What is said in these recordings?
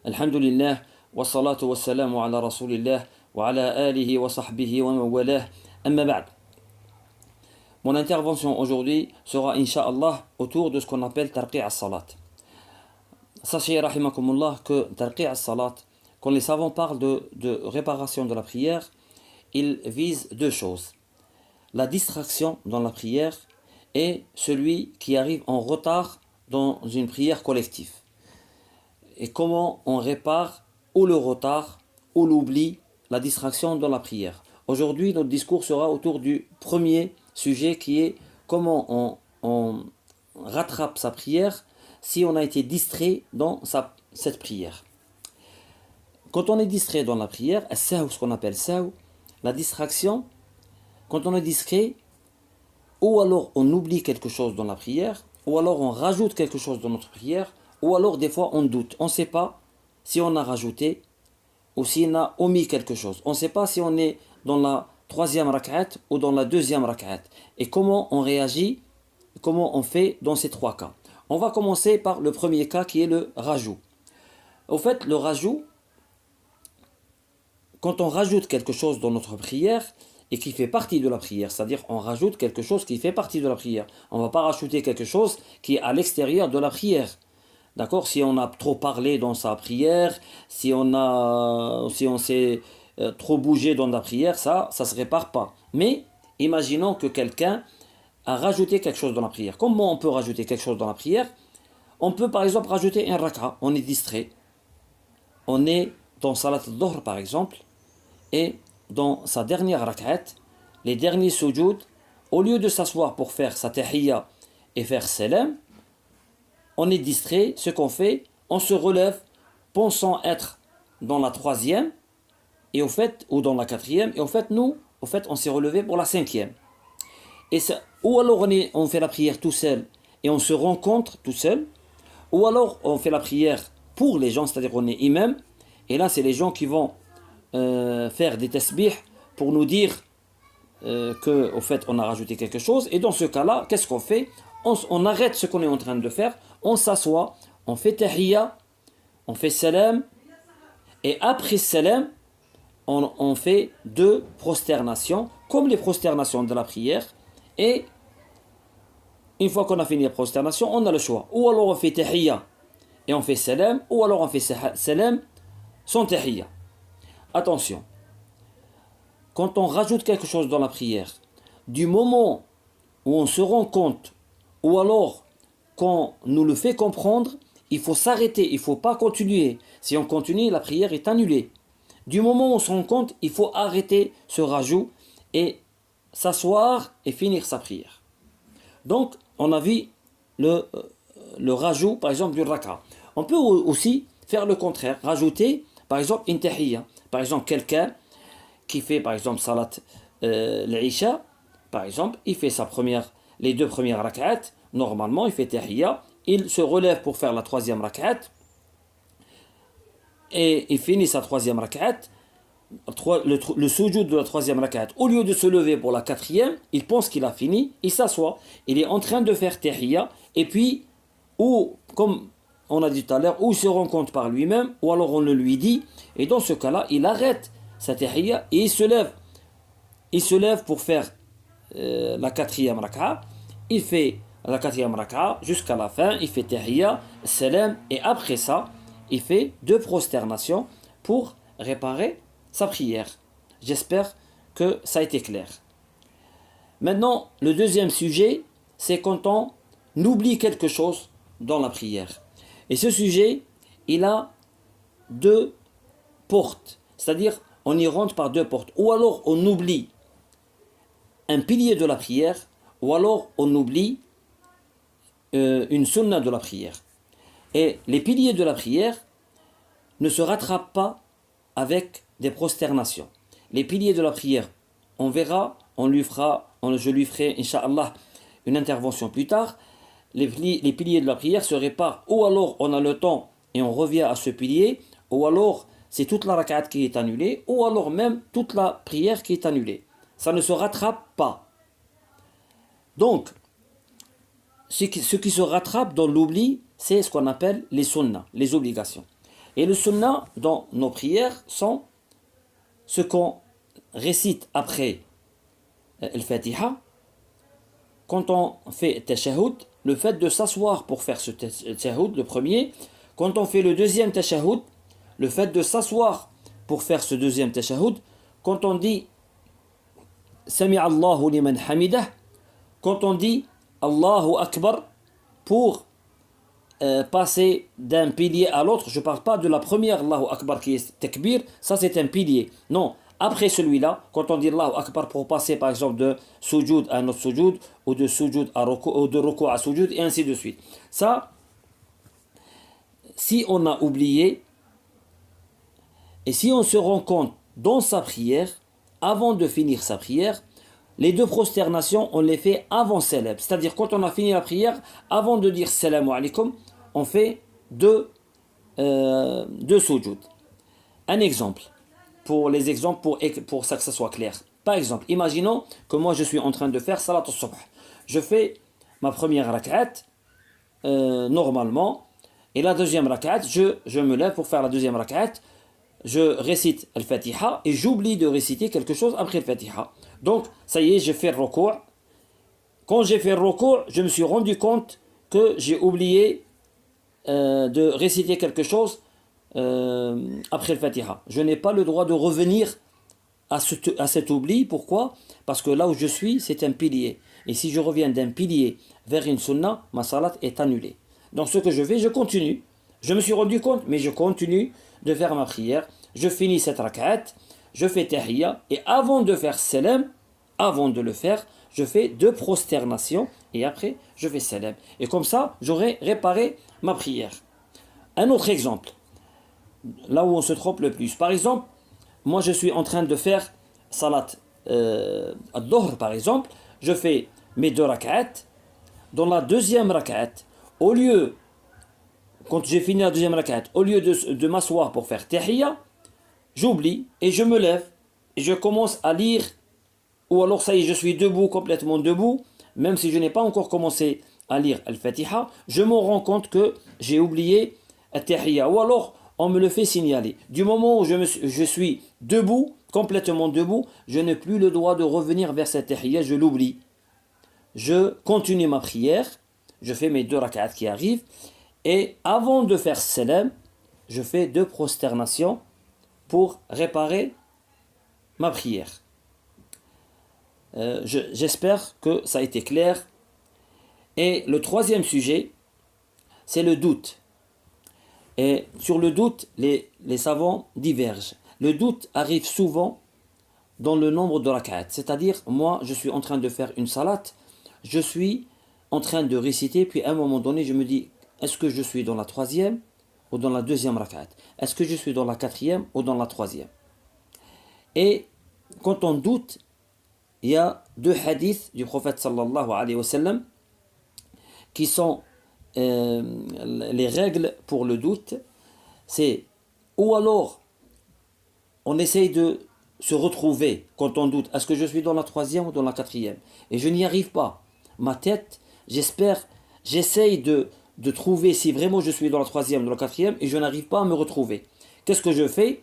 Alhamdulillah, wa salatu wa salamu ala rasulillah, wa ala alihi wa sahbihi wa mawalah, amma ba'd. Mon intervention aujourd'hui sera, Inch'Allah, autour de ce qu'on appelle Tarqi' as-Salat. Sachez, rahimakumullah, que Tarqi' as-Salat, quand les savants parlent de réparation de la prière, ils visent deux choses. La distraction dans la prière et celui qui arrive en retard dans une prière collective. Et comment on répare ou le retard ou l'oubli, la distraction dans la prière. Aujourd'hui, notre discours sera autour du premier sujet qui est comment on rattrape sa prière si on a été distrait dans cette prière. Quand on est distrait dans la prière, ce qu'on appelle sahw, la distraction, quand on est distrait, ou alors on oublie quelque chose dans la prière, ou alors on rajoute quelque chose dans notre prière, ou alors des fois on doute. On ne sait pas si on a rajouté ou si on a omis quelque chose. On ne sait pas si on est dans la troisième rak'at ou dans la deuxième rak'at. Et comment on réagit, comment on fait dans ces trois cas. On va commencer par le premier cas qui est le rajout. Au fait, le rajout, quand on rajoute quelque chose dans notre prière et qui fait partie de la prière, c'est-à-dire on rajoute quelque chose qui fait partie de la prière. On ne va pas rajouter quelque chose qui est à l'extérieur de la prière. D'accord? Si on a trop parlé dans sa prière, si on s'est trop bougé dans la prière, ça ne se répare pas. Mais imaginons que quelqu'un a rajouté quelque chose dans la prière. Comment on peut rajouter quelque chose dans la prière? On peut par exemple rajouter un rak'a. On est distrait. On est dans Salat al-Dhuhr par exemple. Et dans sa dernière rak'at, les derniers sujoud, au lieu de s'asseoir pour faire sa tahiyya et faire salam, on est distrait. Ce qu'on fait, on se relève pensant être dans la troisième et au fait, ou dans la quatrième, et au fait on s'est relevé pour la cinquième. Et ça, ou alors on fait la prière tout seul et on se rencontre tout seul, ou alors on fait la prière pour les gens, c'est-à-dire on est imam, et là c'est les gens qui vont faire des tasbih pour nous dire qu'au fait on a rajouté quelque chose. Et dans ce cas-là, qu'est-ce qu'on fait? On arrête ce qu'on est en train de faire, on s'assoit, on fait tahiyya, on fait salam, et après salam, on fait deux prosternations, comme les prosternations de la prière. Et une fois qu'on a fini la prosternation, on a le choix. Ou alors on fait tahiyya et on fait salam, ou alors on fait salam sans tahiyya. Attention, quand on rajoute quelque chose dans la prière, du moment où on se rend compte, ou alors qu'on nous le fait comprendre, il faut s'arrêter, il ne faut pas continuer. Si on continue, la prière est annulée. Du moment où on se rend compte, il faut arrêter ce rajout et s'asseoir et finir sa prière. Donc, on a vu le rajout, par exemple, du raka. On peut aussi faire le contraire, rajouter, par exemple, une tahiyya. Par exemple, quelqu'un qui fait, par exemple, salat l'isha, par exemple, il fait les deux premières rak'at, normalement, il fait tahiyya, il se relève pour faire la troisième rak'at, et il finit sa troisième rak'at, le sujoud de la troisième rak'at. Au lieu de se lever pour la quatrième, il pense qu'il a fini, il s'assoit, il est en train de faire tahiyya, et puis, ou, comme on a dit tout à l'heure, ou il se rend compte par lui-même, ou alors on le lui dit, et dans ce cas-là, il arrête sa tahiyya et il se lève. Il se lève pour faire la quatrième rak'a, il fait la quatrième rak'a jusqu'à la fin, il fait tahiyya, salam, et après ça, il fait deux prosternations pour réparer sa prière. J'espère que ça a été clair. Maintenant, le deuxième sujet, c'est quand on oublie quelque chose dans la prière. Et ce sujet, il a deux portes. C'est-à-dire, on y rentre par deux portes. Ou alors, on oublie un pilier de la prière, ou alors, on oublie une sunna de la prière. Et les piliers de la prière ne se rattrapent pas avec des prosternations. Les piliers de la prière, on verra, je lui ferai, Inch'Allah, une intervention plus tard. Les piliers de la prière se réparent, ou alors on a le temps et on revient à ce pilier, ou alors c'est toute la rak'at qui est annulée, ou alors même toute la prière qui est annulée. Ça ne se rattrape pas. Donc, ce qui se rattrape dans l'oubli, c'est ce qu'on appelle les sunnas, les obligations. Et le sunnah dans nos prières sont ce qu'on récite après al-Fatiha. Quand on fait tashahhud, le fait de s'asseoir pour faire ce tashahhud, le premier. Quand on fait le deuxième tashahhud, le fait de s'asseoir pour faire ce deuxième tashahhud. Quand on dit Sami Allahu liman hamidah, quand on dit Allahu Akbar pour passer d'un pilier à l'autre, je ne parle pas de la première Allahu Akbar qui est takbir, ça c'est un pilier. Non, après celui-là, quand on dit Allahu Akbar pour passer par exemple de sujoud à un autre sujoud, ou de sujoud à ruku, ou de ruku à sujoud, et ainsi de suite. Ça, si on a oublié, et si on se rend compte dans sa prière, avant de finir sa prière, les deux prosternations, on les fait avant salam. C'est-à-dire, quand on a fini la prière, avant de dire salam alaikum, on fait deux sujoud. Un exemple, pour les exemples, pour ça que ça soit clair. Par exemple, imaginons que moi je suis en train de faire salat al-subh. Je fais ma première rak'at, normalement, et la deuxième rak'at, je me lève pour faire la deuxième rak'at, je récite al-Fatiha et j'oublie de réciter quelque chose après al-Fatiha. Donc, ça y est, j'ai fait le recours. Quand j'ai fait le recours, je me suis rendu compte que j'ai oublié de réciter quelque chose après al-Fatiha. Je n'ai pas le droit de revenir à cet oubli. Pourquoi? Parce que là où je suis, c'est un pilier. Et si je reviens d'un pilier vers une sunnah, ma salat est annulée. Donc ce que je fais, je continue. Je me suis rendu compte, mais je continue de faire ma prière. Je finis cette rak'at, je fais tahiyya, et avant de faire salam, avant de le faire, je fais deux prosternations, et après, je fais salam. Et comme ça, j'aurai réparé ma prière. Un autre exemple, là où on se trompe le plus. Par exemple, moi je suis en train de faire salat al-Dhuhr, par exemple, je fais mes deux rak'at. Dans la deuxième rak'at, au lieu, quand j'ai fini la deuxième rak'at, au lieu de m'asseoir pour faire tahiyya, j'oublie et je me lève et je commence à lire, ou alors ça y est, je suis debout, complètement debout, même si je n'ai pas encore commencé à lire Al-Fatiha, je me rends compte que j'ai oublié Al-Tahiyya, ou alors on me le fait signaler. Du moment où je suis debout, complètement debout, je n'ai plus le droit de revenir vers cette Tahiyya, je l'oublie. Je continue ma prière, je fais mes deux rak'at qui arrivent, et avant de faire salam, je fais deux prosternations pour réparer ma prière. J'espère que ça a été clair. Et le troisième sujet, c'est le doute. Et sur le doute, les savants divergent. Le doute arrive souvent dans le nombre de rak'at. C'est-à-dire, moi, je suis en train de faire une salat, je suis en train de réciter, puis à un moment donné, je me dis, est-ce que je suis dans la troisième ou dans la deuxième rak'at? Est-ce que je suis dans la quatrième ou dans la troisième? Et quand on doute, il y a deux hadiths du prophète sallallahu alayhi wa sallam qui sont les règles pour le doute. C'est ou alors on essaye de se retrouver quand on doute. Est-ce que je suis dans la troisième ou dans la quatrième? Et je n'y arrive pas. Ma tête, j'essaye de trouver si vraiment je suis dans la troisième ou dans la quatrième et je n'arrive pas à me retrouver. Qu'est-ce que je fais?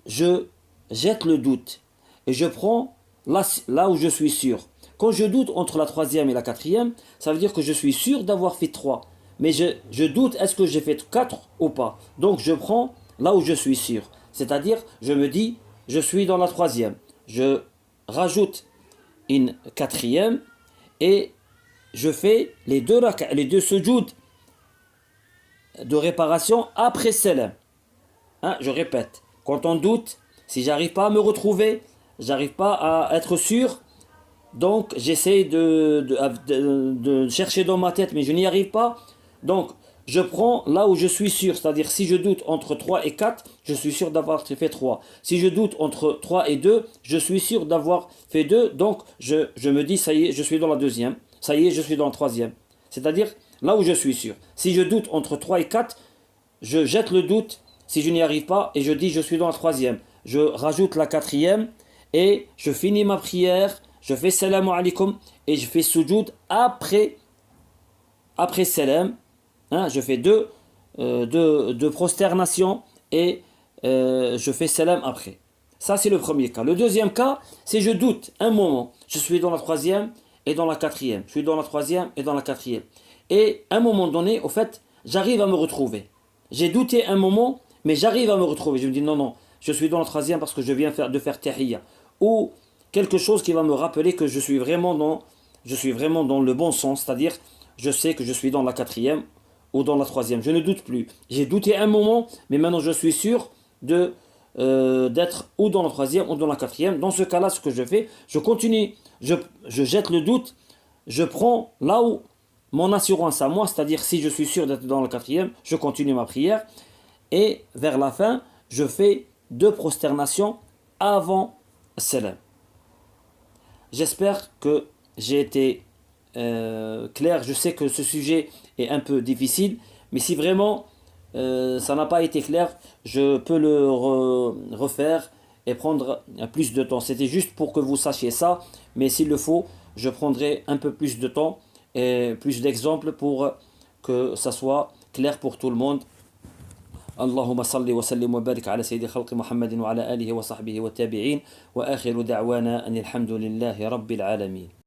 Je jette le doute et je prends là où je suis sûr. Quand je doute entre la troisième et la quatrième, ça veut dire que je suis sûr d'avoir fait 3. Mais je doute, est-ce que j'ai fait 4 ou pas? Donc je prends là où je suis sûr. C'est-à-dire, je me dis, je suis dans la troisième. Je rajoute une quatrième et je fais les deux sujoud de réparation après salam. Je répète, quand on doute, si j'arrive pas à me retrouver, j'arrive pas à être sûr, donc j'essaie de chercher dans ma tête, mais je n'y arrive pas. Donc je prends là où je suis sûr, c'est-à-dire si je doute entre 3 et 4, je suis sûr d'avoir fait 3. Si je doute entre 3 et 2, je suis sûr d'avoir fait 2, donc je me dis, ça y est, je suis dans la deuxième, ça y est, je suis dans la troisième. C'est-à-dire là où je suis sûr. Si je doute entre 3 et 4, je jette le doute si je n'y arrive pas et je dis, je suis dans la troisième. Je rajoute la quatrième et je finis ma prière, je fais salam alaikum et je fais sujoud après salam. Je fais deux de prosternation et je fais salam après. Ça, c'est le premier cas. Le deuxième cas, c'est je doute un moment. Je suis dans la troisième et dans la quatrième. Je suis dans la troisième et dans la quatrième. Et à un moment donné, au fait, j'arrive à me retrouver. J'ai douté un moment, mais j'arrive à me retrouver. Je me dis non, non, je suis dans la troisième parce que je viens de faire tahiyya. Ou quelque chose qui va me rappeler que je suis vraiment dans le bon sens. C'est-à-dire, je sais que je suis dans la quatrième ou dans la troisième. Je ne doute plus. J'ai douté un moment, mais maintenant je suis sûr d'être ou dans la troisième ou dans la quatrième. Dans ce cas-là, ce que je fais, je continue, je jette le doute, je prends là où mon assurance à moi, c'est-à-dire si je suis sûr d'être dans la quatrième, je continue ma prière et vers la fin, je fais 2 prosternations avant salam. J'espère que j'ai été clair. Je sais que ce sujet est un peu difficile, mais si vraiment ça n'a pas été clair, je peux le refaire et prendre plus de temps. C'était juste pour que vous sachiez ça, mais s'il le faut, je prendrai un peu plus de temps et plus d'exemples pour que ça soit clair pour tout le monde. اللهم صل وسلم وبارك على سيد خلق محمد وعلى آله وصحبه والتابعين وآخر دعوانا أن الحمد لله رب العالمين.